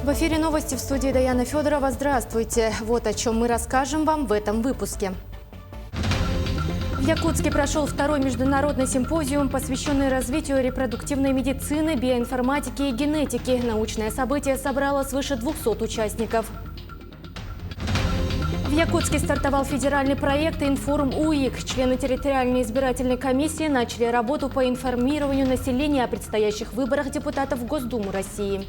В эфире новости, в студии Даяна Федорова. Здравствуйте. Вот о чем мы расскажем вам в этом выпуске. В Якутске прошел второй международный симпозиум, посвященный развитию репродуктивной медицины, биоинформатики и генетики. Научное событие собрало свыше 200 участников. В Якутске стартовал федеральный проект «Информ УИК». Члены территориальной избирательной комиссии начали работу по информированию населения о предстоящих выборах депутатов в Госдуму России.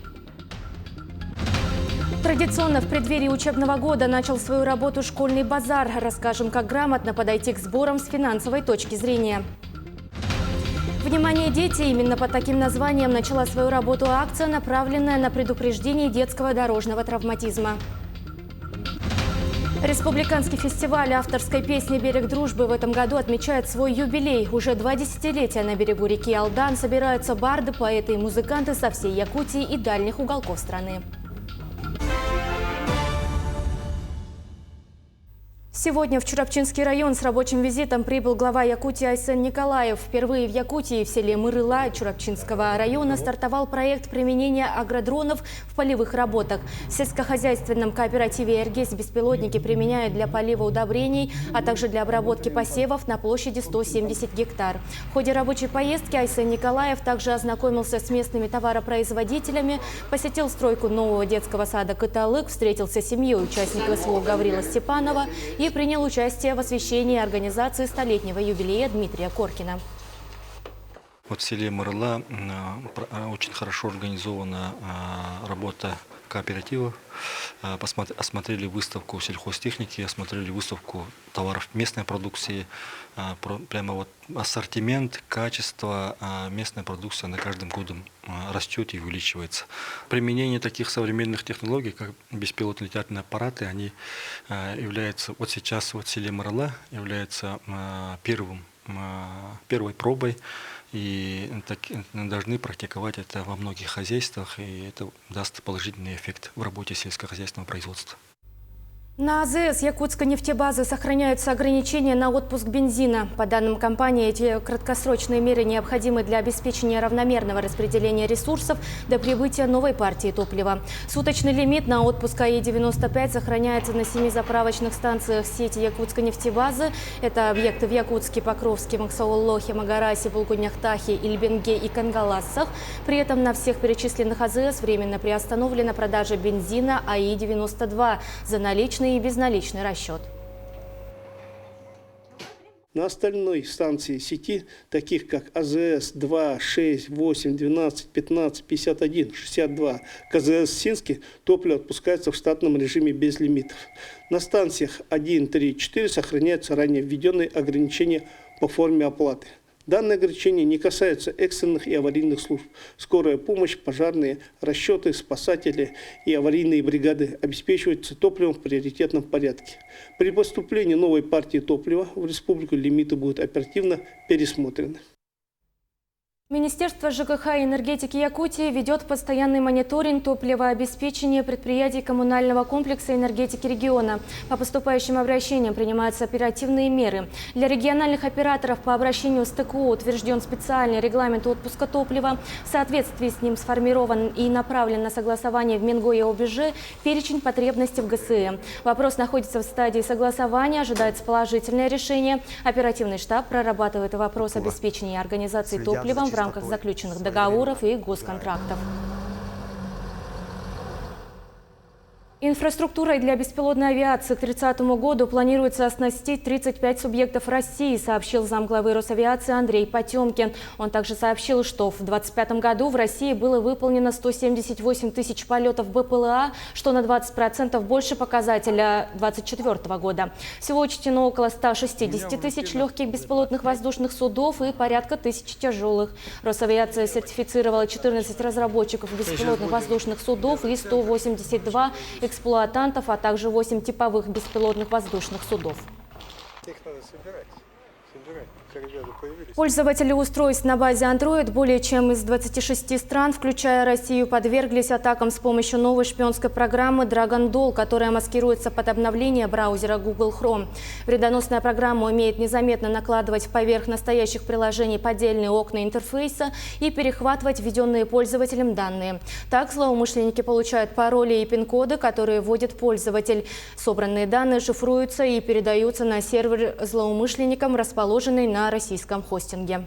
Традиционно в преддверии учебного года начал свою работу школьный базар. Расскажем, как грамотно подойти к сборам с финансовой точки зрения. Внимание, дети! Именно под таким названием начала свою работу акция, направленная на предупреждение детского дорожного травматизма. Республиканский фестиваль авторской песни «Берег дружбы» в этом году отмечает свой юбилей. Уже 2 десятилетия на берегу реки Алдан собираются барды, поэты и музыканты со всей Якутии и дальних уголков страны. Сегодня в Чурапчинский район с рабочим визитом прибыл глава Якутии Айсен Николаев. Впервые в Якутии в селе Мырыла Чурапчинского района стартовал проект применения агродронов в полевых работах. В сельскохозяйственном кооперативе «Эргес» беспилотники применяют для полива удобрений, а также для обработки посевов на площади 170 гектар. В ходе рабочей поездки Айсен Николаев также ознакомился с местными товаропроизводителями, посетил стройку нового детского сада «Каталык», встретился с семьей участника СВО Гаврила Степанова и принял участие в освящении организации столетнего юбилея Дмитрия Коркина. Вот в селе Мырыла очень хорошо организована работа кооперативов. Осмотрели выставку сельхозтехники, осмотрели выставку товаров местной продукции. Прямо вот ассортимент, качество местной продукции на каждым годом растет и увеличивается. Применение таких современных технологий, как беспилотные летательные аппараты, они являются вот сейчас вот в селе Мырыла является первой пробой. И должны практиковать это во многих хозяйствах, и это даст положительный эффект в работе сельскохозяйственного производства. На АЗС Якутской нефтебазы сохраняются ограничения на отпуск бензина. По данным компании, эти краткосрочные меры необходимы для обеспечения равномерного распределения ресурсов до прибытия новой партии топлива. Суточный лимит на отпуск АИ-95 сохраняется на 7 заправочных станциях сети Якутской нефтебазы. Это объекты в Якутске, Покровске, Максауллохе, Магарасе, Булгуньяхтахе, Ильбенге и Кангалассах. При этом на всех перечисленных АЗС временно приостановлена продажа бензина АИ-92 за наличные и безналичный расчет. На остальной станции сети, таких как АЗС 2, 6, 8, 12, 15, 51, 62, КЗС Синский, топливо отпускается в штатном режиме без лимитов. На станциях 1, 3, 4 сохраняются ранее введенные ограничения по форме оплаты. Данные ограничения не касаются экстренных и аварийных служб. Скорая помощь, пожарные, расчеты, спасатели и аварийные бригады обеспечиваются топливом в приоритетном порядке. При поступлении новой партии топлива в республику лимиты будут оперативно пересмотрены. Министерство ЖКХ и энергетики Якутии ведет постоянный мониторинг топливообеспечения предприятий коммунального комплекса энергетики региона. По поступающим обращениям принимаются оперативные меры. Для региональных операторов по обращению с ТКО утвержден специальный регламент отпуска топлива. В соответствии с ним сформирован и направлен на согласование в Минго и ОБЖ перечень потребностей в ГСМ. Вопрос находится в стадии согласования, ожидается положительное решение. Оперативный штаб прорабатывает вопрос обеспечения организации топливом в рамках заключенных договоров и госконтрактов. Инфраструктурой для беспилотной авиации к 2030 году планируется оснастить 35 субъектов России, сообщил замглавы Росавиации Андрей Потемкин. Он также сообщил, что в 2025 году в России было выполнено 178 тысяч полетов БПЛА, что на 20% больше показателя 2024 года. Всего учтено около 160 тысяч легких беспилотных воздушных судов и порядка 1000 тяжелых. Росавиация сертифицировала 14 разработчиков беспилотных воздушных судов и 182 эксплуатантов, а также 8 типовых беспилотных воздушных судов. Их надо собирать. Пользователи устройств на базе Android более чем из 26 стран, включая Россию, подверглись атакам с помощью новой шпионской программы Dragon Doll, которая маскируется под обновление браузера Google Chrome. Вредоносная программа умеет незаметно накладывать поверх настоящих приложений поддельные окна интерфейса и перехватывать введенные пользователем данные. Так злоумышленники получают пароли и пин-коды, которые вводит пользователь. Собранные данные шифруются и передаются на сервер злоумышленникам, расположенный на российском хостинге.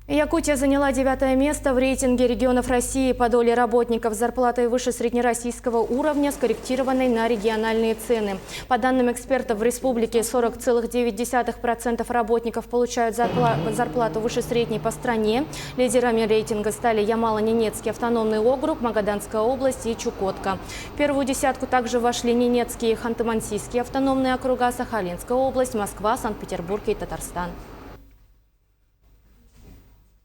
Якутия заняла 9-е место в рейтинге регионов России по доле работников с зарплатой выше среднероссийского уровня, скорректированной на региональные цены. По данным экспертов, в республике 40,9% работников получают зарплату выше средней по стране. Лидерами рейтинга стали Ямало-Ненецкий автономный округ, Магаданская область и Чукотка. В первую десятку также вошли Ненецкий и Ханты-Мансийские автономные округа, Сахалинская область, Москва, Санкт-Петербург и Татарстан.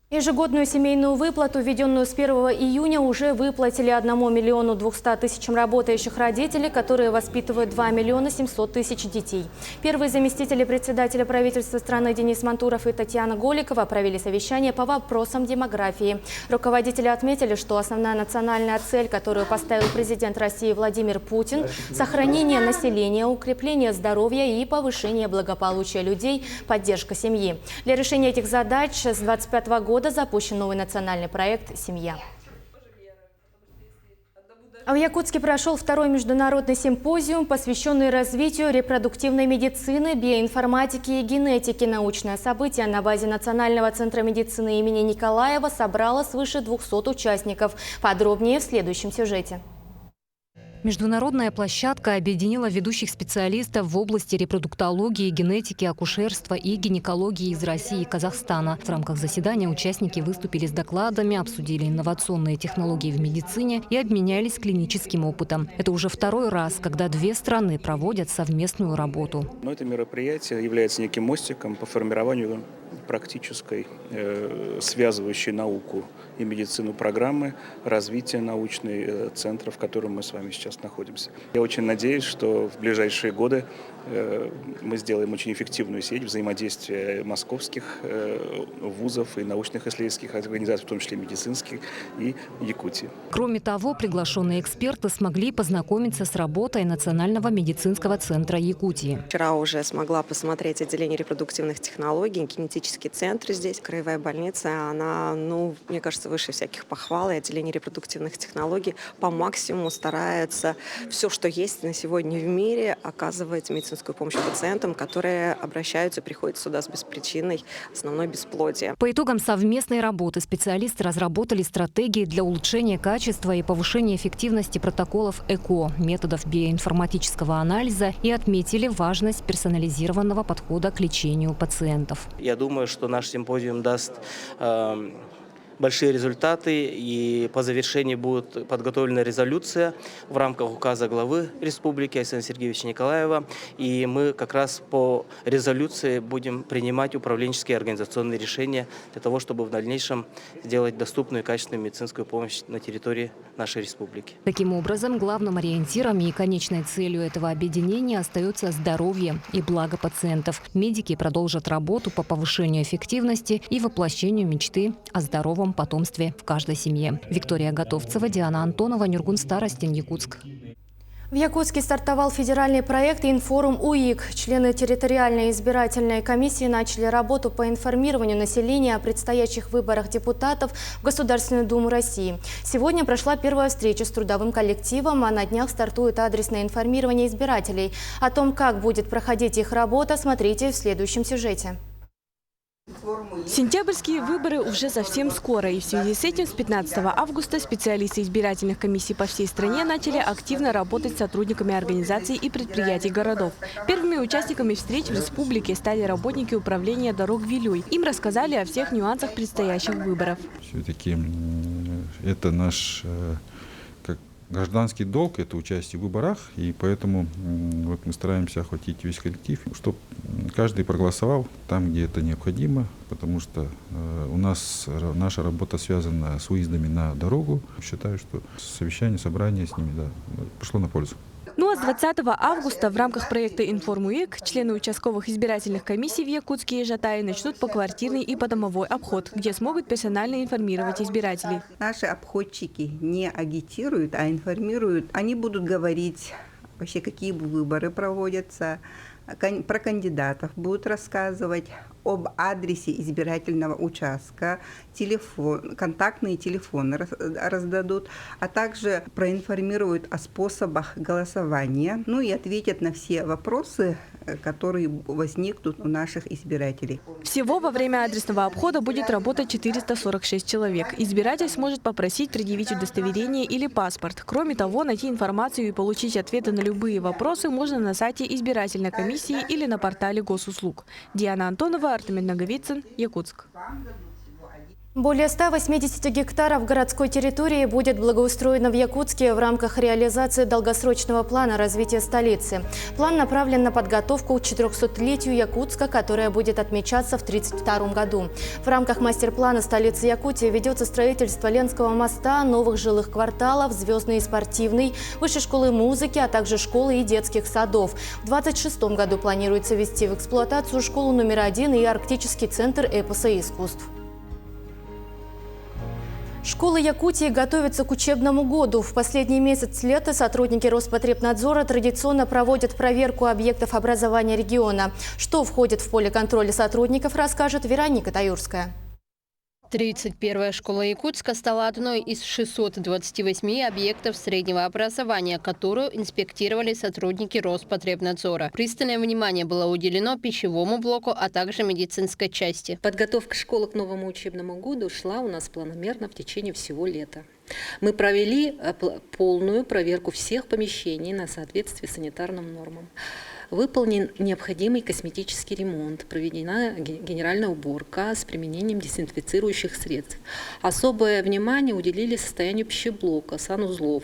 Ежегодную семейную выплату, введенную с 1 июня, уже выплатили 1 миллиону 200 тысячам работающих родителей, которые воспитывают 2 миллиона 700 тысяч детей. Первые заместители председателя правительства страны Денис Мантуров и Татьяна Голикова провели совещание по вопросам демографии. Руководители отметили, что основная национальная цель, которую поставил президент России Владимир Путин – сохранение населения, укрепление здоровья и повышение благополучия людей, поддержка семьи. Для решения этих задач с 2025 года запущен новый национальный проект «Семья». А в Якутске прошел второй международный симпозиум, посвященный развитию репродуктивной медицины, биоинформатики и генетики. Научное событие на базе Национального центра медицины имени Николаева собрало свыше 200 участников. Подробнее в следующем сюжете. Международная площадка объединила ведущих специалистов в области репродуктологии, генетики, акушерства и гинекологии из России и Казахстана. В рамках заседания участники выступили с докладами, обсудили инновационные технологии в медицине и обменялись клиническим опытом. Это уже второй раз, когда две страны проводят совместную работу. Но это мероприятие является неким мостиком по формированию практической, связывающей науку и медицину программы развития научных центров, в котором мы с вами сейчас находимся. Я очень надеюсь, что в ближайшие годы мы сделаем очень эффективную сеть взаимодействия московских вузов и научных исследовательских организаций, в том числе медицинских, и Якутии. Кроме того, приглашенные эксперты смогли познакомиться с работой Национального медицинского центра Якутии. Вчера уже смогла посмотреть отделение репродуктивных технологий, генетический центр здесь, краевая больница. Она, мне кажется, выше всяких похвал. И отделение репродуктивных технологий по максимуму старается все, что есть на сегодня в мире, оказывать медицинскую помощь пациентам, которые обращаются, приходят сюда с беспричинной основной бесплодия. По итогам совместной работы специалисты разработали стратегии для улучшения качества и повышения эффективности протоколов ЭКО, методов биоинформатического анализа, и отметили важность персонализированного подхода к лечению пациентов. Я думаю, что наш симпозиум даст большие результаты, и по завершении будет подготовлена резолюция в рамках указа главы республики Айсена Сергеевича Николаева, и мы как раз по резолюции будем принимать управленческие и организационные решения для того, чтобы в дальнейшем сделать доступную и качественную медицинскую помощь на территории нашей республики. Таким образом, главным ориентиром и конечной целью этого объединения остается здоровье и благо пациентов. Медики продолжат работу по повышению эффективности и воплощению мечты о здоровом потомстве в каждой семье. Виктория Готовцева, Диана Антонова, Нюргун, Старостин, Якутск. В Якутске стартовал федеральный проект «Информ УИК». Члены территориальной избирательной комиссии начали работу по информированию населения о предстоящих выборах депутатов в Государственную Думу России. Сегодня прошла первая встреча с трудовым коллективом, а на днях стартует адресное информирование избирателей. О том, как будет проходить их работа, смотрите в следующем сюжете. Сентябрьские выборы уже совсем скоро, и в связи с этим с 15 августа специалисты избирательных комиссий по всей стране начали активно работать с сотрудниками организаций и предприятий городов. Первыми участниками встреч в республике стали работники управления дорог Вилюй. Им рассказали о всех нюансах предстоящих выборов. Все-таки это наш гражданский долг, это участие в выборах, и поэтому мы стараемся охватить весь коллектив, чтобы каждый проголосовал там, где это необходимо, потому что у нас наша работа связана с выездами на дорогу. Считаю, что совещание, собрание с ними пошло на пользу. Ну а с 20 августа в рамках проекта «Информуик» члены участковых избирательных комиссий в Якутске и Жатае начнут поквартирный и подомовой обход, где смогут персонально информировать избирателей. Наши обходчики не агитируют, а информируют. Они будут говорить вообще, какие выборы проводятся, про кандидатов будут рассказывать, об адресе избирательного участка, контактные телефоны раздадут, а также проинформируют о способах голосования, ну и ответят на все вопросы, которые возникнут у наших избирателей. Всего во время адресного обхода будет работать 446 человек. Избиратель сможет попросить предъявить удостоверение или паспорт. Кроме того, найти информацию и получить ответы на любые вопросы можно на сайте избирательной комиссии или на портале госуслуг. Диана Антонова, Артемий Наговицын, Якутск. Более 180 гектаров городской территории будет благоустроено в Якутске в рамках реализации долгосрочного плана развития столицы. План направлен на подготовку к 400-летию Якутска, которая будет отмечаться в 1932 году. В рамках мастер-плана столицы Якутии ведется строительство Ленского моста, новых жилых кварталов, звездной и спортивной, высшей школы музыки, а также школы и детских садов. В 2026 году планируется ввести в эксплуатацию школу номер 1 и арктический центр эпоса и искусств. Школы Якутии готовятся к учебному году. В последний месяц лета сотрудники Роспотребнадзора традиционно проводят проверку объектов образования региона. Что входит в поле контроля сотрудников, расскажет Вероника Таюрская. 31-я школа Якутска стала одной из 628 объектов среднего образования, которую инспектировали сотрудники Роспотребнадзора. Пристальное внимание было уделено пищевому блоку, а также медицинской части. Подготовка школы к новому учебному году шла у нас планомерно в течение всего лета. Мы провели полную проверку всех помещений на соответствие санитарным нормам. Выполнен необходимый косметический ремонт, проведена генеральная уборка с применением дезинфицирующих средств. Особое внимание уделили состоянию пищеблока, санузлов.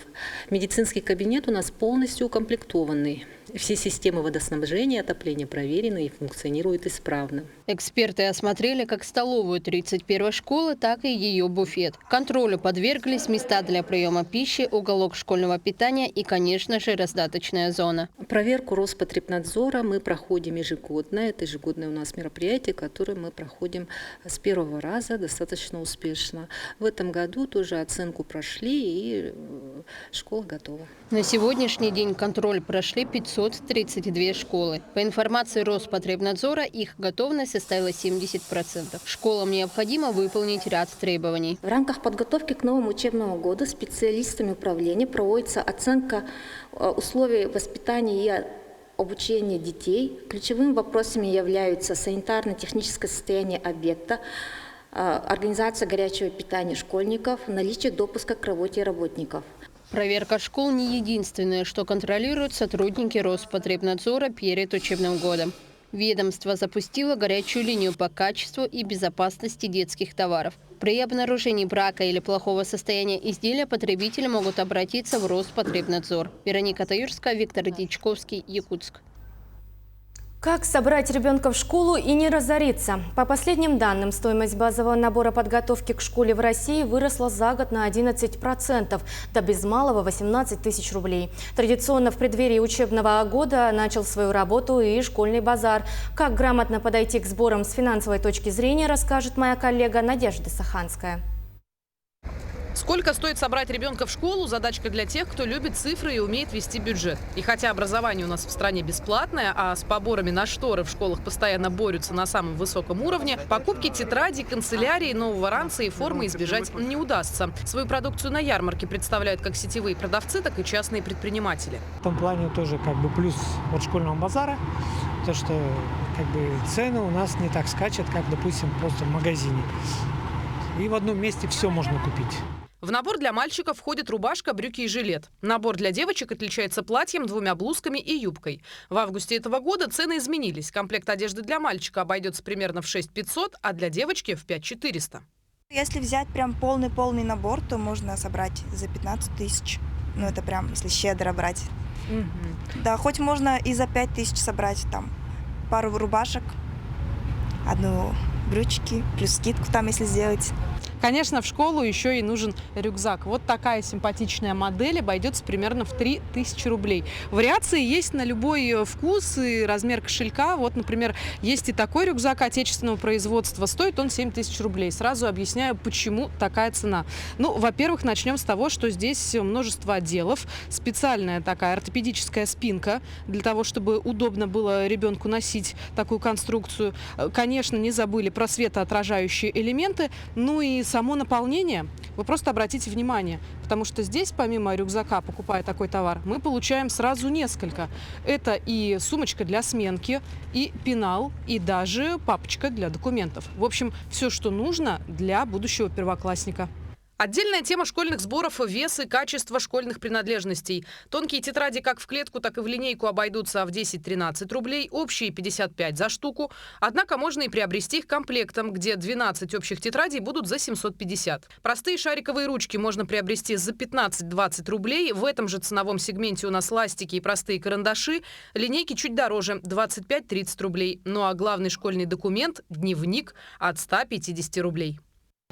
Медицинский кабинет у нас полностью укомплектованный. Все системы водоснабжения и отопления проверены и функционируют исправно. Эксперты осмотрели как столовую 31-й школы, так и ее буфет. Контролю подверглись места для приема пищи, уголок школьного питания и, конечно же, раздаточная зона. Проверку Роспотребнадзора мы проходим ежегодно. Это ежегодное у нас мероприятие, которое мы проходим с первого раза достаточно успешно. В этом году тоже оценку прошли и школа готова. На сегодняшний день контроль прошли 532 школы. По информации Роспотребнадзора, их готовность составила 70%. Школам необходимо выполнить ряд требований. В рамках подготовки к новому учебному году специалистами управления проводится оценка условий воспитания и обучения детей. Ключевыми вопросами являются санитарно-техническое состояние объекта, организация горячего питания школьников, наличие допуска к работе работников. Проверка школ не единственное, что контролируют сотрудники Роспотребнадзора перед учебным годом. Ведомство запустило горячую линию по качеству и безопасности детских товаров. При обнаружении брака или плохого состояния изделия потребители могут обратиться в Роспотребнадзор. Вероника Таюрская, Виктор Дичковский, Якутск. Как собрать ребенка в школу и не разориться? По последним данным, стоимость базового набора подготовки к школе в России выросла за год на 11%, до без малого 18 тысяч рублей. Традиционно в преддверии учебного года начал свою работу и школьный базар. Как грамотно подойти к сборам с финансовой точки зрения, расскажет моя коллега Надежда Саханская. Сколько стоит собрать ребенка в школу – задачка для тех, кто любит цифры и умеет вести бюджет. И хотя образование у нас в стране бесплатное, а с поборами на шторы в школах постоянно борются на самом высоком уровне, покупки тетради, канцелярии, нового ранца и формы избежать не удастся. Свою продукцию на ярмарке представляют как сетевые продавцы, так и частные предприниматели. В том плане тоже плюс от школьного базара, то что цены у нас не так скачут, как, допустим, просто в магазине. И в одном месте все можно купить. В набор для мальчиков входит рубашка, брюки и жилет. Набор для девочек отличается платьем, 2 блузками и юбкой. В августе этого года цены изменились. Комплект одежды для мальчика обойдется примерно в 6500, а для девочки в 5400. Если взять прям полный набор, то можно собрать за 15 тысяч. Ну это прям, если щедро брать. Да, хоть можно и за 5000 собрать там пару рубашек, одну брючки, плюс скидку там, если сделать. Конечно, в школу еще и нужен рюкзак. Вот такая симпатичная модель обойдется примерно в 3000 рублей. Вариации есть на любой вкус и размер кошелька. Вот, например, есть и такой рюкзак отечественного производства. Стоит он 7000 рублей. Сразу объясняю, почему такая цена. Ну, во-первых, начнем с того, что здесь множество отделов. Специальная такая ортопедическая спинка для того, чтобы удобно было ребенку носить такую конструкцию. Конечно, не забыли про светоотражающие элементы. Ну и само наполнение, вы просто обратите внимание, потому что здесь, помимо рюкзака, покупая такой товар, мы получаем сразу несколько. Это и сумочка для сменки, и пенал, и даже папочка для документов. В общем, все, что нужно для будущего первоклассника. Отдельная тема школьных сборов – вес и качество школьных принадлежностей. Тонкие тетради как в клетку, так и в линейку обойдутся в 10-13 рублей, общие 55 за штуку. Однако можно и приобрести их комплектом, где 12 общих тетрадей будут за 750. Простые шариковые ручки можно приобрести за 15-20 рублей. В этом же ценовом сегменте у нас ластики и простые карандаши. Линейки чуть дороже – 25-30 рублей. Ну а главный школьный документ – дневник от 150 рублей.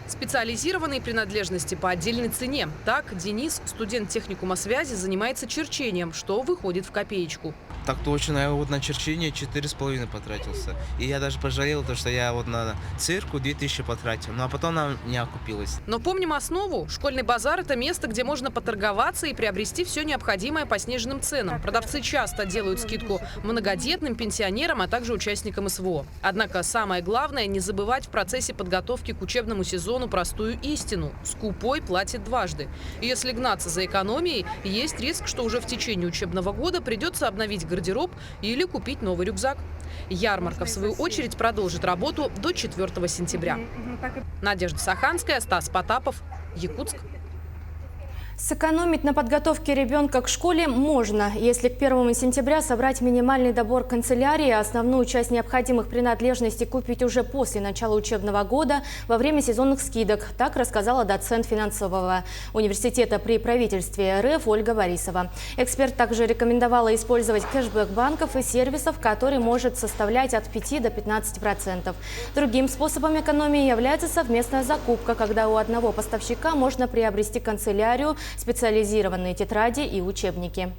Специализированные принадлежности по отдельной цене. Так, Денис, студент техникума связи, занимается черчением, что выходит в копеечку. Так точно, я вот на черчение 4,5 потратился. И я даже пожалел, что я вот на цирку 2000 потратил. Ну а потом нам не окупилось. Но помним основу. Школьный базар – это место, где можно поторговаться и приобрести все необходимое по сниженным ценам. Продавцы часто делают скидку многодетным, пенсионерам, а также участникам СВО. Однако самое главное – не забывать в процессе подготовки к учебному сезону простую истину. Скупой платит дважды. И если гнаться за экономией, есть риск, что уже в течение учебного года придется обновить гардероб или купить новый рюкзак. Ярмарка, в свою очередь, продолжит работу до 4 сентября. Надежда Саханская, Стас Потапов, Якутск. Сэкономить на подготовке ребенка к школе можно, если к 1 сентября собрать минимальный добор канцелярии, а основную часть необходимых принадлежностей купить уже после начала учебного года во время сезонных скидок. Так рассказала доцент финансового университета при правительстве РФ Ольга Борисова. Эксперт также рекомендовала использовать кэшбэк банков и сервисов, который может составлять от 5 до 15%. Другим способом экономии является совместная закупка, когда у одного поставщика можно приобрести канцелярию, специализированные тетради и учебники.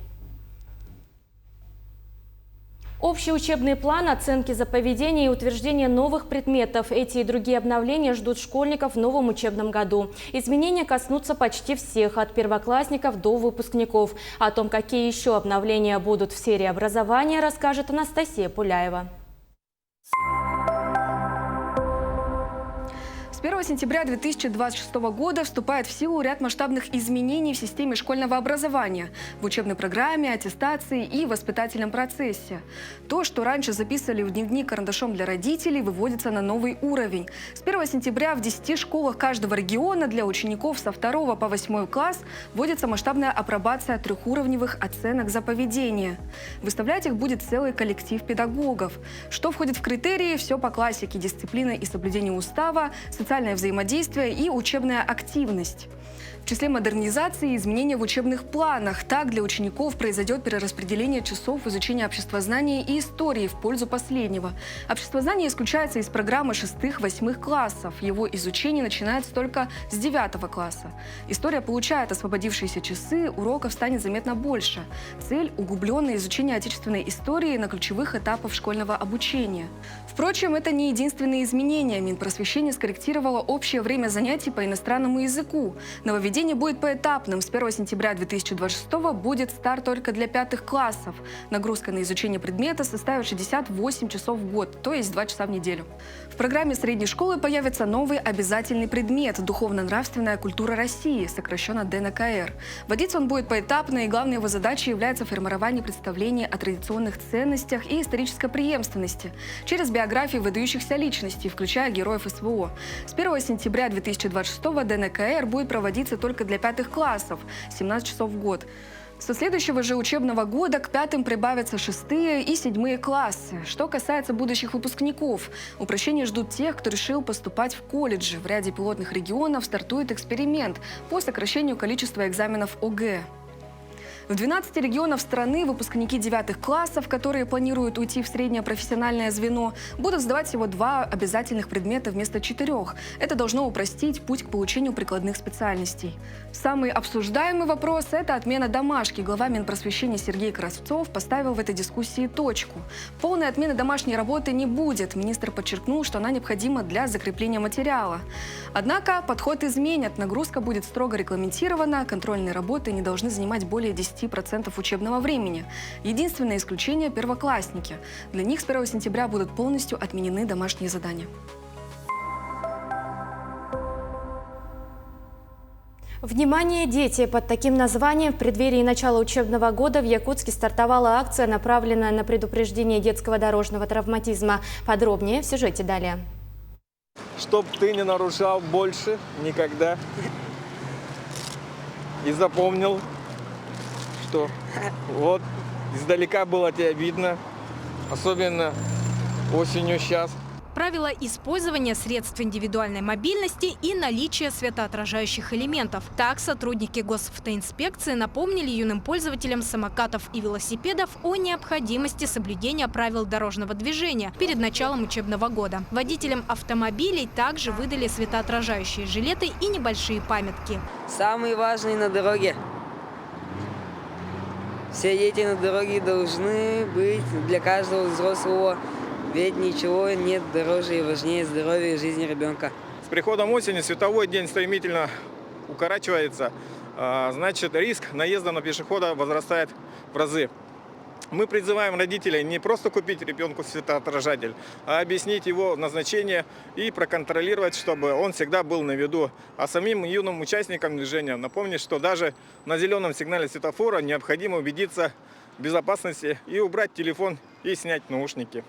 Общий учебный план, оценки за поведение и утверждение новых предметов. Эти и другие обновления ждут школьников в новом учебном году. Изменения коснутся почти всех, от первоклассников до выпускников. О том, какие еще обновления будут в сфере образования, расскажет Анастасия Пуляева. С 1 сентября 2026 года вступает в силу ряд масштабных изменений в системе школьного образования, в учебной программе, аттестации и воспитательном процессе. То, что раньше записывали в дневник карандашом для родителей, выводится на новый уровень. С 1 сентября в 10 школах каждого региона для учеников со 2 по 8 класс вводится масштабная апробация трехуровневых оценок за поведение. Выставлять их будет целый коллектив педагогов. Что входит в критерии? Все по классике: дисциплина и соблюдение устава, социальное взаимодействие и учебная активность. В числе модернизации изменения в учебных планах. Так, для учеников произойдет перераспределение часов изучения обществознания и истории в пользу последнего. Обществознание исключается из программы 6-8 классов. Его изучение начинается только с 9 класса. История получает освободившиеся часы, уроков станет заметно больше. Цель – углубленное изучение отечественной истории на ключевых этапах школьного обучения. Впрочем, это не единственные изменения. Минпросвещение скорректировало общее время занятий по иностранному языку. Нововведение будет поэтапным. С 1 сентября 2026 будет старт только для 5 классов. Нагрузка на изучение предмета составит 68 часов в год, то есть 2 часа в неделю. В программе средней школы появится новый обязательный предмет – духовно-нравственная культура России, сокращенно ДНКР. Вводиться он будет поэтапно, и главной его задачей является формирование представлений о традиционных ценностях и исторической преемственности через биографии выдающихся личностей, включая героев СВО. С 1 сентября 2026 ДНКР будет проводиться только для 5 классов, 17 часов в год. Со следующего же учебного года к 5 прибавятся 6 и 7 классы. Что касается будущих выпускников, упрощения ждут тех, кто решил поступать в колледжи. В ряде пилотных регионов стартует эксперимент по сокращению количества экзаменов ОГЭ. В 12 регионах страны выпускники 9 классов, которые планируют уйти в среднее профессиональное звено, будут сдавать всего 2 обязательных предмета вместо 4. Это должно упростить путь к получению прикладных специальностей. Самый обсуждаемый вопрос – это отмена домашки. Глава Минпросвещения Сергей Кравцов поставил в этой дискуссии точку. Полной отмены домашней работы не будет. Министр подчеркнул, что она необходима для закрепления материала. Однако подход изменят. Нагрузка будет строго регламентирована, контрольные работы не должны занимать более 10% учебного времени. Единственное исключение – первоклассники. Для них с 1 сентября будут полностью отменены домашние задания. Внимание, дети! Под таким названием в преддверии начала учебного года в Якутске стартовала акция, направленная на предупреждение детского дорожного травматизма. Подробнее в сюжете далее. Чтоб ты не нарушал больше никогда. И запомнил, что вот издалека было тебя видно, особенно осенью сейчас. Правила использования средств индивидуальной мобильности и наличие светоотражающих элементов. Так сотрудники госавтоинспекции напомнили юным пользователям самокатов и велосипедов о необходимости соблюдения правил дорожного движения перед началом учебного года. Водителям автомобилей также выдали светоотражающие жилеты и небольшие памятки. Самый важный на дороге. Все дети на дороге должны быть для каждого взрослого. Ведь ничего нет дороже и важнее здоровья и жизни ребенка. С приходом осени световой день стремительно укорачивается. Значит, риск наезда на пешехода возрастает в разы. Мы призываем родителей не просто купить ребенку светоотражатель, а объяснить его назначение и проконтролировать, чтобы он всегда был на виду. А самим юным участникам движения напомнить, что даже на зеленом сигнале светофора необходимо убедиться в безопасности и убрать телефон и снять наушники.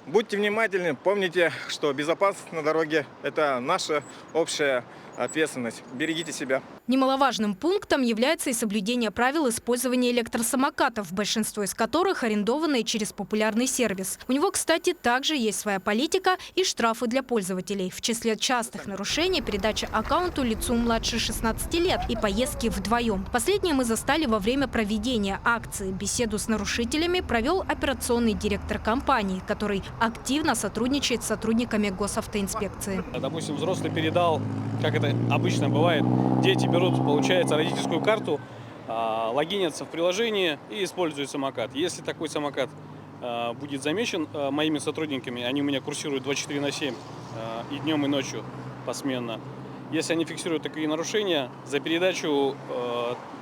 Будьте внимательны, помните, что безопасность на дороге – это наша общая ответственность. Берегите себя. Немаловажным пунктом является и соблюдение правил использования электросамокатов, большинство из которых арендованные через популярный сервис. У него, кстати, также есть своя политика и штрафы для пользователей. В числе частых нарушений передача аккаунту лицу младше 16 лет и поездки вдвоем. Последнее мы застали во время проведения акции. Беседу с нарушителями провел операционный директор компании, который активно сотрудничает с сотрудниками госавтоинспекции. Допустим, взрослый передал, как это обычно бывает, дети берут, получается, родительскую карту, логинятся в приложение и используют самокат. Если такой самокат будет замечен моими сотрудниками, они у меня курсируют 24/7 и днем, и ночью посменно. Если они фиксируют такие нарушения, за передачу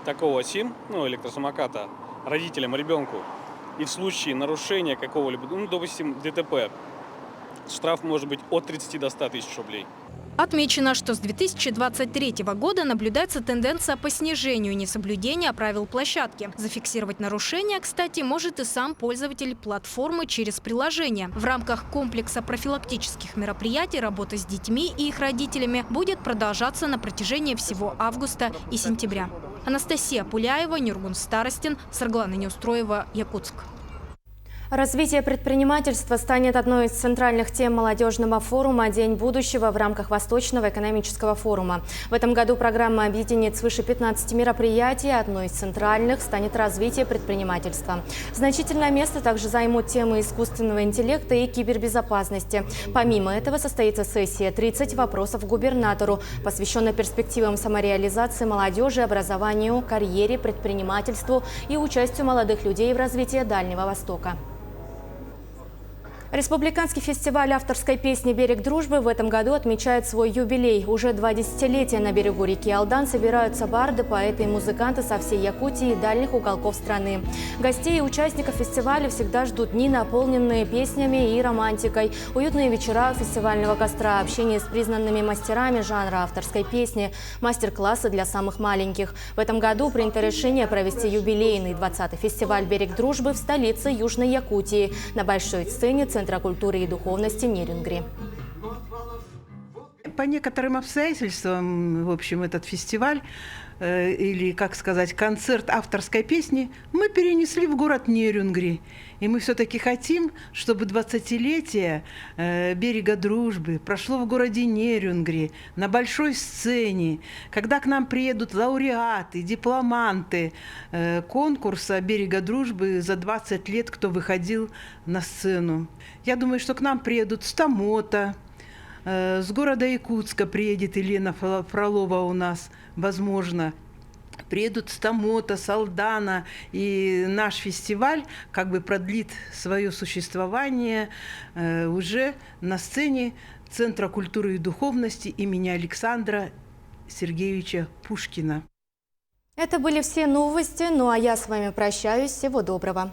такого СИМ, электросамоката, родителям, ребенку, и в случае нарушения какого-либо, допустим, ДТП, штраф может быть от 30 до 100 тысяч рублей. Отмечено, что с 2023 года наблюдается тенденция по снижению несоблюдения правил площадки. Зафиксировать нарушения, кстати, может и сам пользователь платформы через приложение. В рамках комплекса профилактических мероприятий работа с детьми и их родителями будет продолжаться на протяжении всего августа и сентября. Анастасия Пуляева, Нюргун Старостин, Сарглана Неустроева, Якутск. Развитие предпринимательства станет одной из центральных тем молодежного форума «День будущего» в рамках Восточного экономического форума. В этом году программа объединит свыше 15 мероприятий. Одной из центральных станет развитие предпринимательства. Значительное место также займут темы искусственного интеллекта и кибербезопасности. Помимо этого состоится сессия «30 вопросов губернатору», посвященная перспективам самореализации молодежи, образованию, карьере, предпринимательству и участию молодых людей в развитии Дальнего Востока. Республиканский фестиваль авторской песни «Берег дружбы» в этом году отмечает свой юбилей. Уже 2 десятилетия на берегу реки Алдан собираются барды, поэты и музыканты со всей Якутии и дальних уголков страны. Гостей и участников фестиваля всегда ждут дни, наполненные песнями и романтикой, уютные вечера фестивального костра, общение с признанными мастерами жанра авторской песни, мастер-классы для самых маленьких. В этом году принято решение провести юбилейный 20-й фестиваль «Берег дружбы» в столице Южной Якутии на большой сцене Центра культуры и духовности Нерюнгри. По некоторым обстоятельствам, в общем, этот фестиваль или, как сказать, концерт авторской песни мы перенесли в город Нерюнгри. И мы все-таки хотим, чтобы 20-летие «Берега дружбы» прошло в городе Нерюнгри, на большой сцене, когда к нам приедут лауреаты, дипломанты конкурса «Берега дружбы» за 20 лет, кто выходил на сцену. Я думаю, что к нам приедут с Тамота, с города Якутска приедет Елена Фролова у нас, возможно. Приедут с Тамота, с Алдана, и наш фестиваль как бы продлит свое существование уже на сцене Центра культуры и духовности имени Александра Сергеевича Пушкина. Это были все новости, ну а я с вами прощаюсь. Всего доброго.